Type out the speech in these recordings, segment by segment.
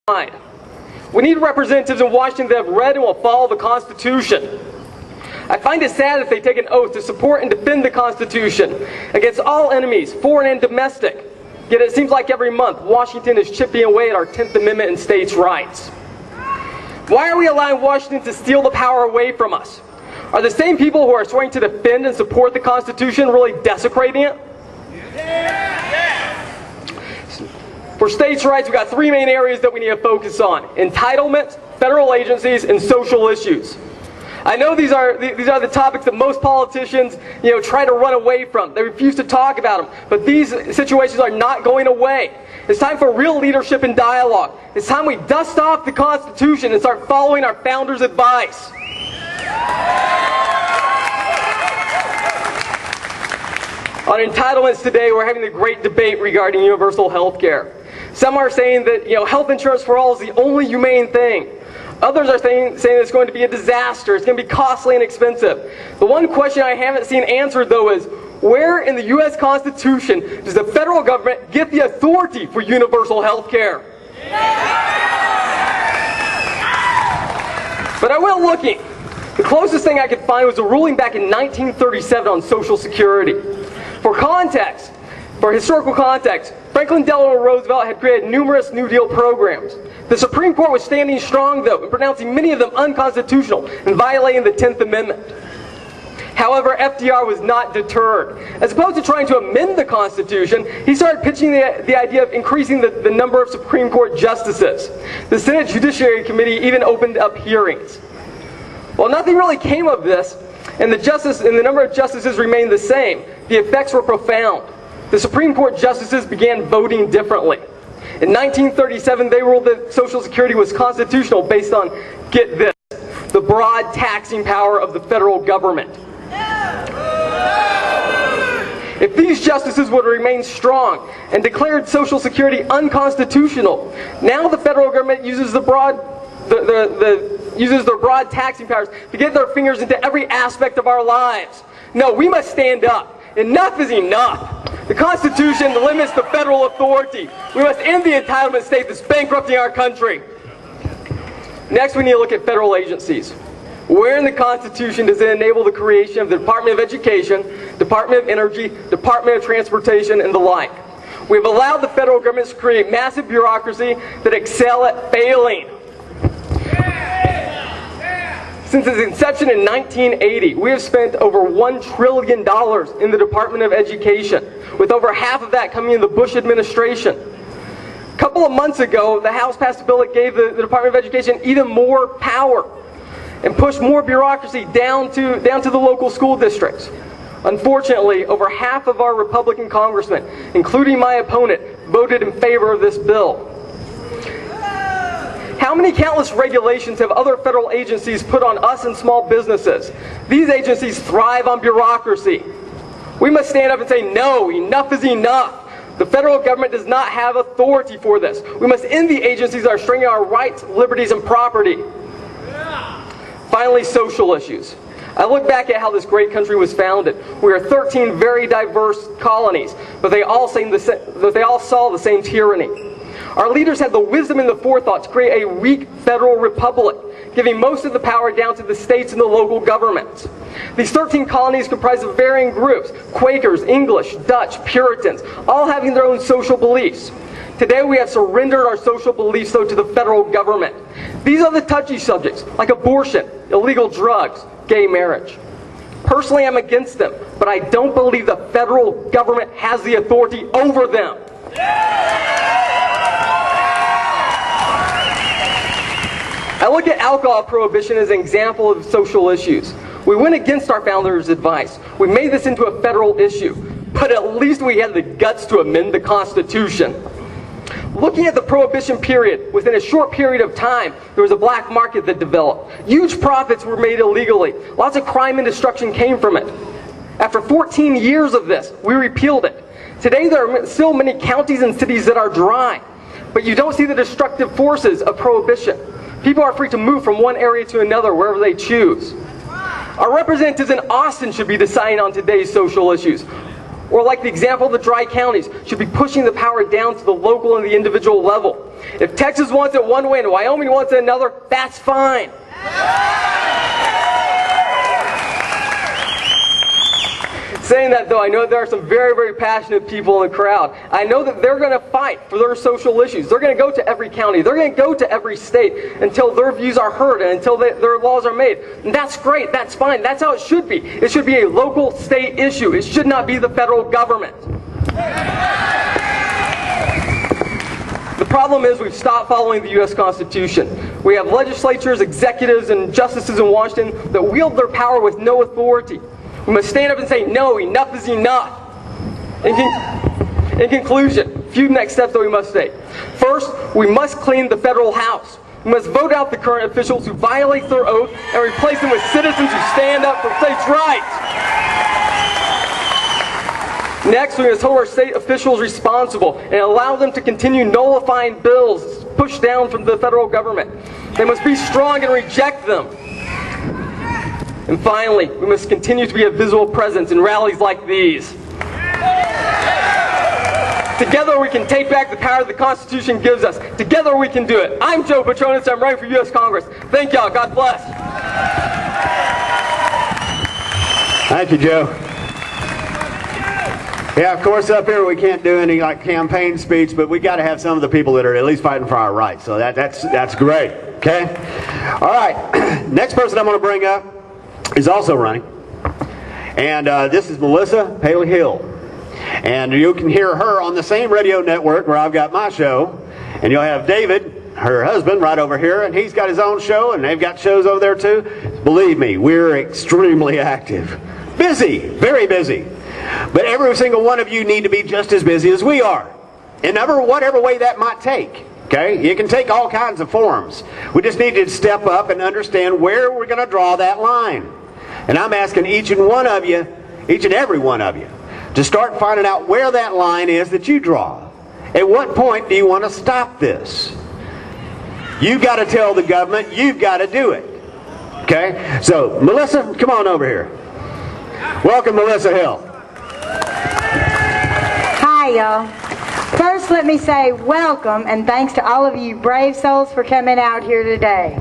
We need representatives in Washington that have read and will follow the Constitution. I find it sad that they take an oath to support and defend the Constitution against all enemies, foreign and domestic. Yet it seems like every month, Washington is chipping away at our 10th Amendment and states' rights. Why are we allowing Washington to steal the power away from us? Are the same people who are swearing to defend and support the Constitution really desecrating it? For states' rights, we've got three main areas that we need to focus on: entitlements, federal agencies, and social issues. I know these are the topics that most politicians, try to run away from. They refuse to talk about them. But these situations are not going away. It's time for real leadership and dialogue. It's time we dust off the Constitution and start following our founders' advice. On entitlements today, we're having a great debate regarding universal health care. Some are saying that health insurance for all is the only humane thing. Others are saying it's going to be a disaster. It's going to be costly and expensive. The one question I haven't seen answered, though, is where in the U.S. Constitution does the federal government get the authority for universal health care? But I went looking. The closest thing I could find was a ruling back in 1937 on Social Security. For historical context, Franklin Delano Roosevelt had created numerous New Deal programs. The Supreme Court was standing strong, though, in pronouncing many of them unconstitutional and violating the 10th Amendment. However, FDR was not deterred. As opposed to trying to amend the Constitution, he started pitching the idea of increasing the number of Supreme Court justices. The Senate Judiciary Committee even opened up hearings. Well, nothing really came of this, and the number of justices remained the same. The effects were profound. The Supreme Court justices began voting differently. In 1937, they ruled that Social Security was constitutional based on, get this, the broad taxing power of the federal government. If these justices would remain strong and declared Social Security unconstitutional, now the federal government uses their broad taxing powers to get their fingers into every aspect of our lives. No, we must stand up. Enough is enough. The Constitution limits the federal authority. We must end the entitlement state that's bankrupting our country. Next, we need to look at federal agencies. Where in the Constitution does it enable the creation of the Department of Education, Department of Energy, Department of Transportation, and the like? We've allowed the federal government to create massive bureaucracy that excel at failing. Since its inception in 1980, we have spent over $1 trillion in the Department of Education, with over half of that coming in the Bush administration. A couple of months ago, the House passed a bill that gave the Department of Education even more power and pushed more bureaucracy down to the local school districts. Unfortunately, over half of our Republican congressmen, including my opponent, voted in favor of this bill. How many countless regulations have other federal agencies put on us and small businesses? These agencies thrive on bureaucracy. We must stand up and say, no, enough is enough. The federal government does not have authority for this. We must end the agencies that are strangling our rights, liberties, and property. Finally, social issues. I look back at how this great country was founded. We are 13 very diverse colonies, but they all saw the same tyranny. Our leaders had the wisdom and the forethought to create a weak federal republic, giving most of the power down to the states and the local governments. These 13 colonies comprised of varying groups: Quakers, English, Dutch, Puritans, all having their own social beliefs. Today we have surrendered our social beliefs, though, to the federal government. These are the touchy subjects, like abortion, illegal drugs, gay marriage. Personally, I'm against them, but I don't believe the federal government has the authority over them. I look at alcohol prohibition as an example of social issues. We went against our founders' advice. We made this into a federal issue, but at least we had the guts to amend the Constitution. Looking at the Prohibition period, within a short period of time, there was a black market that developed. Huge profits were made illegally. Lots of crime and destruction came from it. After 14 years of this, we repealed it. Today there are still many counties and cities that are dry, but you don't see the destructive forces of prohibition. People are free to move from one area to another wherever they choose. Our representatives in Austin should be deciding on today's social issues. or like the example of the dry counties, should be pushing the power down to the local and the individual level. If Texas wants it one way and Wyoming wants it another, that's fine. Saying that, though, I know there are some very, very passionate people in the crowd. I know that they're going to fight for their social issues. They're going to go to every county. They're going to go to every state until their views are heard and until their laws are made. And that's great. That's fine. That's how it should be. It should be a local state issue. It should not be the federal government. The problem is we've stopped following the U.S. Constitution. We have legislatures, executives, and justices in Washington that wield their power with no authority. We must stand up and say, no, enough is enough. In conclusion, a few next steps that we must take. First, we must clean the federal House. We must vote out the current officials who violate their oath and replace them with citizens who stand up for states' rights. Next, we must hold our state officials responsible and allow them to continue nullifying bills pushed down from the federal government. They must be strong and reject them. And finally, we must continue to be a visible presence in rallies like these. Together we can take back the power the Constitution gives us. Together we can do it. I'm Joe Petronas. I'm running for U.S. Congress. Thank y'all. God bless. Thank you, Joe. Yeah, of course, up here we can't do any like campaign speech, but we got to have some of the people that are at least fighting for our rights. So that's great. Okay. All right. Next person I'm going to bring up is also running, and this is Melissa Paley Hill, and you can hear her on the same radio network where I've got my show, and you'll have David, her husband, right over here, and he's got his own show, and they've got shows over there too. Believe me, we're extremely active, busy, very busy, but every single one of you need to be just as busy as we are, in whatever way that might take. Okay, it can take all kinds of forms. We just need to step up and understand where we're going to draw that line. And I'm asking each and every one of you, to start finding out where that line is that you draw. At what point do you want to stop this? You've got to tell the government, you've got to do it. Okay, so Melissa, come on over here. Welcome, Melissa Hill. Hi, y'all. First, let me say welcome and thanks to all of you brave souls for coming out here today.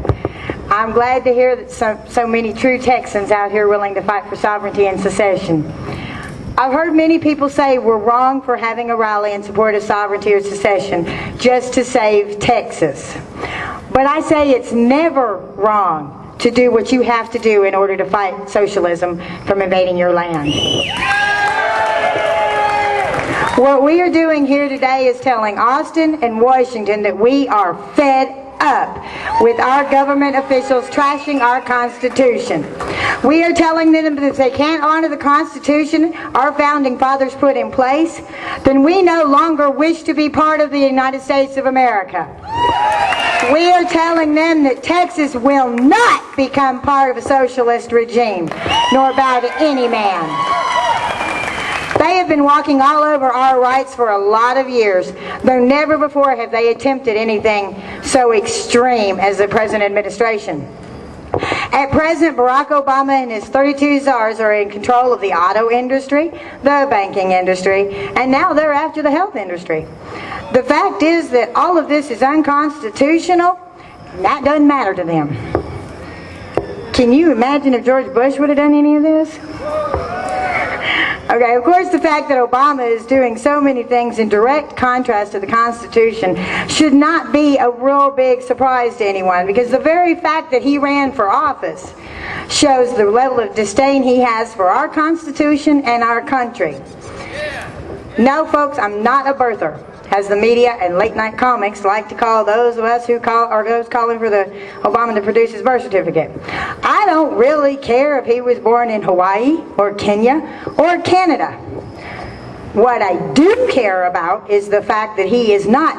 I'm glad to hear that so many true Texans out here willing to fight for sovereignty and secession. I've heard many people say we're wrong for having a rally in support of sovereignty or secession just to save Texas. But I say it's never wrong to do what you have to do in order to fight socialism from invading your land. What we are doing here today is telling Austin and Washington that we are fed up with our government officials trashing our Constitution. We are telling them that if they can't honor the Constitution our founding fathers put in place, then we no longer wish to be part of the United States of America. We are telling them that Texas will not become part of a socialist regime, nor bow to any man. They have been walking all over our rights for a lot of years, though never before have they attempted anything so extreme as the present administration. At present, Barack Obama and his 32 czars are in control of the auto industry, the banking industry, and now they're after the health industry. The fact is that all of this is unconstitutional, and that doesn't matter to them. Can you imagine if George Bush would have done any of this? Okay, of course the fact that Obama is doing so many things in direct contrast to the Constitution should not be a real big surprise to anyone, because the very fact that he ran for office shows the level of disdain he has for our Constitution and our country. No, folks, I'm not a birther, as the media and late night comics like to call those of us who are those calling for the Obama to produce his birth certificate. I don't really care if he was born in Hawaii or Kenya or Canada. What I do care about is the fact that he is not